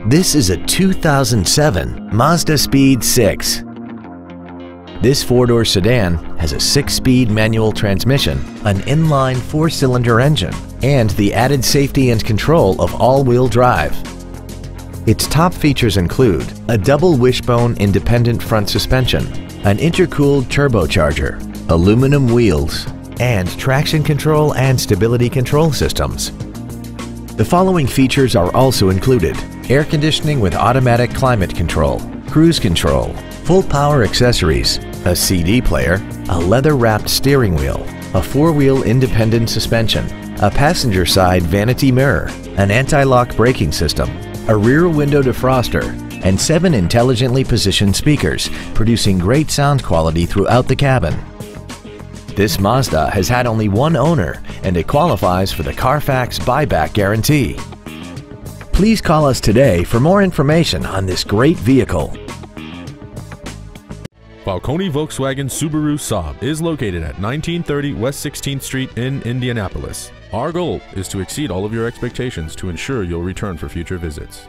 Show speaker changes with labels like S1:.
S1: This is a 2007 Mazda Speed 6. This four-door sedan has a 6-speed manual transmission, an inline 4-cylinder engine, and the added safety and control of all-wheel drive. Its top features include a double wishbone independent front suspension, an intercooled turbocharger, aluminum wheels, and traction control and stability control systems. The following features are also included: air conditioning with automatic climate control, cruise control, full power accessories, a CD player, a leather-wrapped steering wheel, a 4-wheel independent suspension, a passenger side vanity mirror, an anti-lock braking system, a rear window defroster, and 7 intelligently positioned speakers, producing great sound quality throughout the cabin. This Mazda has had only one owner and it qualifies for the Carfax buyback guarantee. Please call us today for more information on this great vehicle.
S2: Falcone Volkswagen Subaru Saab is located at 1930 West 16th Street in Indianapolis. Our goal is to exceed all of your expectations to ensure you'll return for future visits.